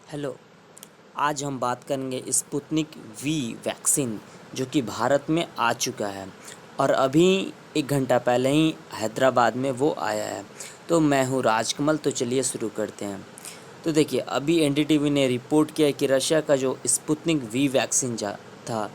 Hello. आज हम बात करेंगे स्पुतनिक वी वैक्सीन जो कि भारत में आ चुका है और अभी 1 घंटा पहले ही हैदराबाद में वो आया है। तो मैं हूँ राजकमल। तो चलिए शुरू करते हैं। तो देखिए, अभी एनडीटीवी ने रिपोर्ट किया है कि रशिया का जो स्पुतनिक वी वैक्सीन था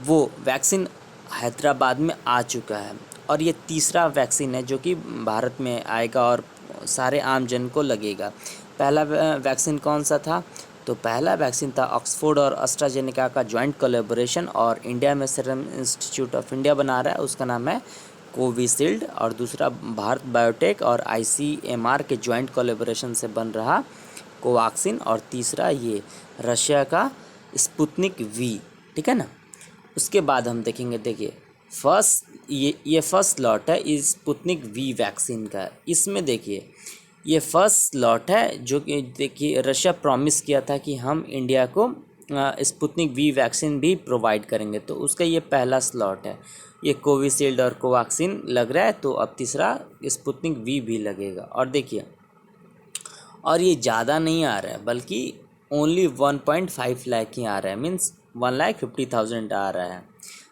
वो वैक्सीन हैदराबाद में आ चुका है और ये तीसरा वैक्सीन है जो कि भारत में आएगा और सारे आम जन को लगेगा। पहला वैक्सीन कौन सा था? तो पहला वैक्सीन था ऑक्सफोर्ड और एस्ट्राजेनेका का जॉइंट कोलैबोरेशन और इंडिया में सीरम इंस्टीट्यूट ऑफ इंडिया बना रहा है, उसका नाम है कोविशील्ड। और दूसरा भारत बायोटेक और आईसीएमआर के जॉइंट कोलैबोरेशन से बन रहा कोवैक्सीन। और तीसरा ये रशिया का स्पुतनिक वी। ठीक है ना। उसके बाद हम देखेंगे, देखिए फर्स्ट ये फर्स्ट लॉट है इस स्पुतनिक वी वैक्सीन का। इसमें देखिए ये फर्स्ट लॉट है जो कि देखिए रशिया प्रॉमिस किया था कि हम इंडिया को स्पुतनिक वी वैक्सीन भी प्रोवाइड करेंगे, तो उसका ये पहला स्लॉट है। ये कोविशील्ड और कोवैक्सीन लग रहा है, तो अब तीसरा स्पुतनिक वी भी लगेगा। और देखिए, और ये ज़्यादा नहीं आ रहा है बल्कि ओनली 1.5 लाख ही आ रहा है, मीन्स 1,50,000 आ रहा है,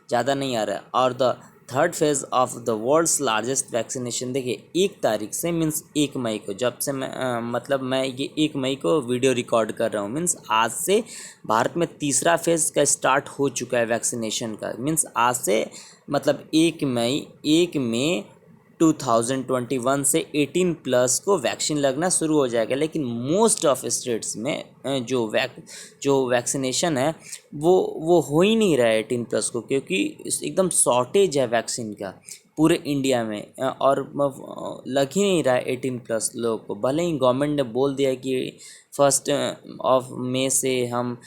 ज़्यादा नहीं आ रहा है। और the third phase of the world's largest vaccination देखिए 1 तारीख से, मीन्स 1 मई को, जब से मतलब मैं ये 1 मई को वीडियो रिकॉर्ड कर रहा हूँ, मीन्स आज से भारत में तीसरा फेज़ का स्टार्ट हो चुका है वैक्सीनेशन का। मीन्स आज से मतलब 1 मई 2021 से 18+ को वैक्सीन लगना शुरू हो जाएगा। लेकिन मोस्ट ऑफ स्टेट्स में जो वैक्सीनेशन है वो हो ही नहीं रहा है 18+ को, क्योंकि एकदम शॉर्टेज है वैक्सीन का पूरे इंडिया में। और लग ही नहीं रहा है 18+ लोगों को। भले ही गवर्नमेंट ने बोल दिया कि 1 मई से हम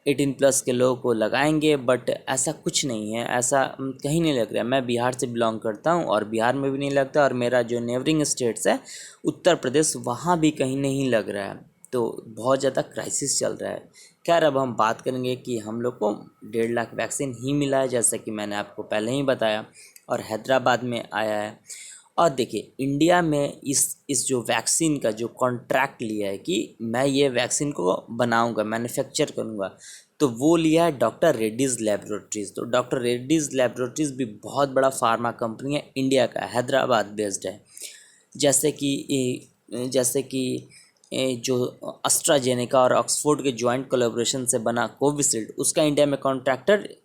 18+ के लोगों को लगाएंगे, बट ऐसा कुछ नहीं है, ऐसा कहीं नहीं लग रहा है। मैं बिहार से बिलोंग करता हूँ और बिहार में भी नहीं लगता, और मेरा जो नेबरिंग स्टेट्स है उत्तर प्रदेश, वहाँ भी कहीं नहीं लग रहा है। तो बहुत ज़्यादा क्राइसिस चल रहा है। खैर, अब हम बात करेंगे कि हम लोग को 1.5 लाख वैक्सीन ही मिला है, जैसा कि मैंने आपको पहले ही बताया, और हैदराबाद में आया है। और देखिए, इंडिया में इस जो वैक्सीन का जो कॉन्ट्रैक्ट लिया है कि मैं ये वैक्सीन को बनाऊंगा, मैन्युफैक्चर करूंगा, तो वो लिया है डॉक्टर रेड्डीज़ लेबोरेटरीज़। तो डॉक्टर रेड्डीज़ लेबोरेटरीज़ भी बहुत बड़ा फार्मा कंपनी है, इंडिया का, हैदराबाद बेस्ड है। जैसे कि जो एस्ट्राजेनेका और ऑक्सफोर्ड के जॉइंट कोलैबोरेशन से बना कोविशील्ड, उसका इंडिया में कॉन्ट्रैक्टर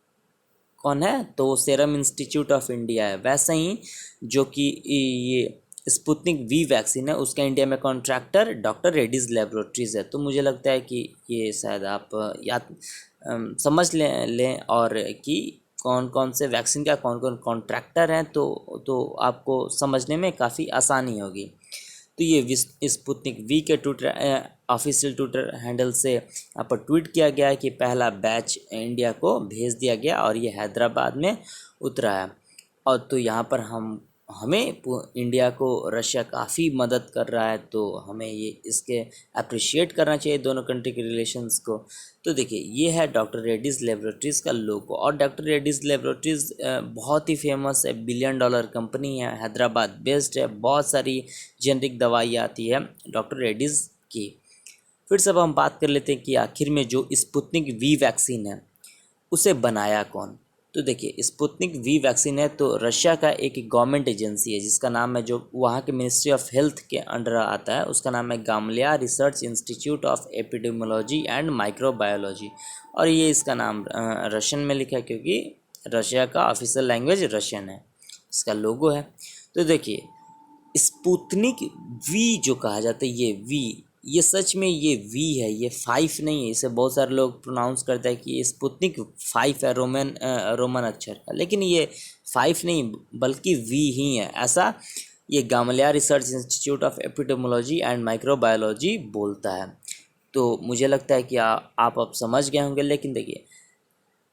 कौन है? तो वो सीरम इंस्टीट्यूट ऑफ इंडिया है। वैसे ही जो कि ये स्पुतनिक वी वैक्सीन है, उसका इंडिया में कॉन्ट्रैक्टर डॉक्टर रेड्डीज़ लेबोरेटरीज़ है। तो मुझे लगता है कि ये शायद आप याद समझ लें और कि कौन कौन से वैक्सीन का कौन कौन कॉन्ट्रैक्टर हैं, तो आपको समझने में काफ़ी आसानी होगी। तो ये स्पुतनिक वी के ट्विटर ऑफिशियल ट्विटर हैंडल से यहाँ पर ट्वीट किया गया है कि पहला बैच इंडिया को भेज दिया गया और ये हैदराबाद में उतरा है। और तो यहाँ पर हमें इंडिया को रशिया काफ़ी मदद कर रहा है, तो हमें ये इसके अप्रिशिएट करना चाहिए दोनों कंट्री के रिलेशंस को। तो देखिए, ये है डॉक्टर रेड्डीज़ लेबोरेटरीज़ का लोगो। और डॉक्टर रेड्डीज़ लेबोरेटरीज़ बहुत ही फेमस है, $1 बिलियन कंपनी है, हैदराबाद बेस्ड है। बहुत सारी जेनरिक दवाई आती है डॉक्टर रेड्डीज़ की। फिर सब हम बात कर लेते हैं कि आखिर में जो स्पुतनिक वी वैक्सीन है उसे बनाया कौन? तो देखिए, स्पुतनिक वी वैक्सीन है तो रशिया का एक गवर्नमेंट एजेंसी है जिसका नाम है, जो वहाँ के मिनिस्ट्री ऑफ हेल्थ के अंडर आता है, उसका नाम है Gamaleya research institute of epidemiology and microbiology. और ये इसका नाम रशियन में लिखा है क्योंकि रशिया का ऑफिशियल लैंग्वेज रशियन है। इसका लोगो है। तो देखिए, स्पुतनिक वी जो कहा जाता है, ये सच में ये वी है, ये 5 नहीं है। इसे बहुत सारे लोग प्रोनाउंस करते हैं कि ये स्पुतनिक 5 है, रोमन अक्षर का, लेकिन ये 5 नहीं बल्कि वी ही है, ऐसा ये Gamaleya research institute of epidemiology and microbiology बोलता है। तो मुझे लगता है कि आप अब समझ गए होंगे। लेकिन देखिए,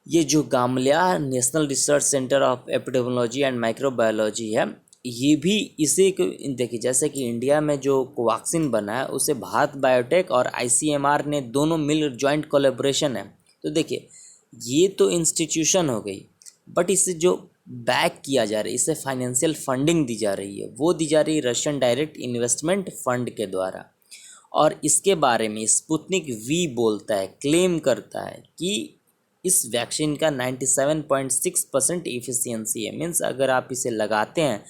ये जो Gamaleya national research centre of epidemiology and microbiology है, ये भी इसी को देखिए, जैसे कि इंडिया में जो कोवैक्सीन बना है उसे भारत बायोटेक और आईसीएमआर ने दोनों मिल जॉइंट कोलैबोरेशन है। तो देखिए, ये तो इंस्टीट्यूशन हो गई, बट इसे जो बैक किया जा रहा है, इसे फाइनेंशियल फंडिंग दी जा रही है, वो दी जा रही है रशियन डायरेक्ट इन्वेस्टमेंट फंड के द्वारा। और इसके बारे में स्पुतनिक वी बोलता है, क्लेम करता है कि इस वैक्सीन का 97.6% इफ़िशियंसी है। मीन्स अगर आप इसे लगाते हैं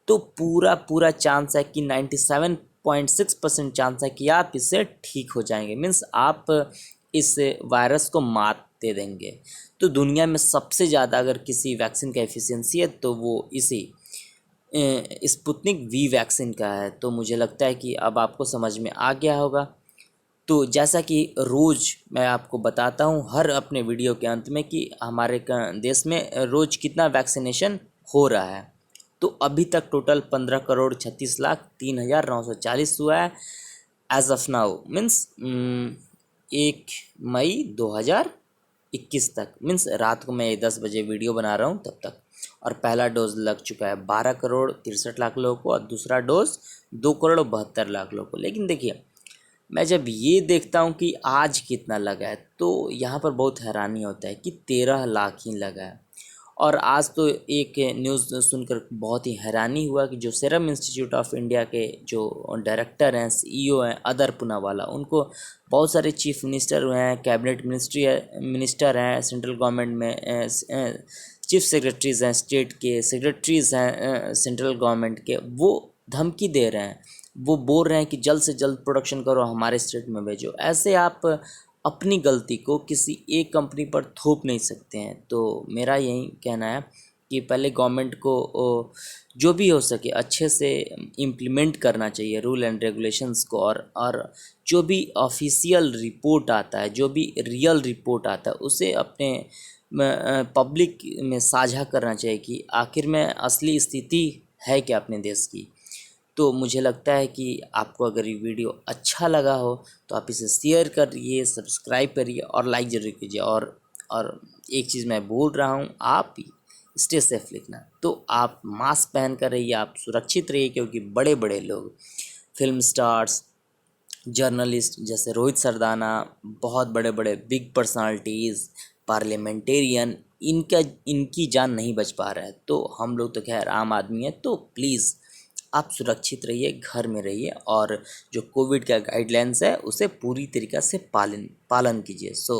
तो पूरा पूरा चांस है कि 97.6% चांस है कि आप इससे ठीक हो जाएंगे। मीन्स आप इस वायरस को मात दे देंगे। तो दुनिया में सबसे ज़्यादा अगर किसी वैक्सीन का एफिशिएंसी है तो वो इसी स्पुतनिक वी वैक्सीन का है। तो मुझे लगता है कि अब आपको समझ में आ गया होगा। तो जैसा कि रोज़ मैं आपको बताता हूँ हर अपने वीडियो के अंत में कि हमारे देश में रोज़ कितना वैक्सीनेशन हो रहा है। तो अभी तक टोटल 15,36,03,940 हुआ है एज ऑफ नाउ। मीन्स 1 मई 2021 तक। मीन्स रात को मैं 10 बजे वीडियो बना रहा हूँ तब तक। और पहला डोज लग चुका है 12,63,00,000 लोगों को और दूसरा डोज 2,72,00,000 लोगों को। लेकिन देखिए, मैं जब ये देखता हूँ कि आज कितना लगा है तो यहाँ पर बहुत हैरानी होता है कि 13 लाख ही लगा है। और आज तो एक न्यूज़ सुनकर बहुत ही हैरानी हुआ कि जो सीरम इंस्टीट्यूट ऑफ इंडिया के जो डायरेक्टर हैं, सीईओ हैं, अदर पूनावाला, उनको बहुत सारे चीफ मिनिस्टर हुए हैं, कैबिनेट मिनिस्टर हैं, सेंट्रल गवर्नमेंट में चीफ सेक्रेटरीज़ हैं, स्टेट के सेक्रेटरीज़ हैं सेंट्रल गवर्नमेंट के, वो धमकी दे रहे हैं। वो बोल रहे हैं कि जल्द से जल्द प्रोडक्शन करो, हमारे स्टेट में भेजो। ऐसे आप अपनी गलती को किसी एक कंपनी पर थोप नहीं सकते हैं। तो मेरा यही कहना है कि पहले गवर्नमेंट को जो भी हो सके अच्छे से इम्प्लीमेंट करना चाहिए रूल एंड रेगुलेशंस को। और जो भी ऑफिशियल रिपोर्ट आता है, जो भी रियल रिपोर्ट आता है, उसे अपने पब्लिक में साझा करना चाहिए कि आखिर में असली स्थिति है क्या अपने देश की। तो मुझे लगता है कि आपको अगर ये वीडियो अच्छा लगा हो तो आप इसे शेयर करिए, सब्सक्राइब करिए और लाइक ज़रूर कीजिए। और एक चीज़ मैं बोल रहा हूँ, आप स्टे सेफ लिखना। तो आप मास्क पहन कर रहिए, आप सुरक्षित रहिए, क्योंकि बड़े बड़े लोग, फिल्म स्टार्स, जर्नलिस्ट जैसे रोहित सरदाना, बहुत बड़े बड़े बिग पर्सनालिटीज़, पार्लियामेंटेरियन, इनकी जान नहीं बच पा रहा है। तो हम लोग तो खैर आम आदमी है। तो प्लीज़ आप सुरक्षित रहिए, घर में रहिए और जो कोविड का गाइडलाइंस है उसे पूरी तरीक़ा से पालन कीजिए। सो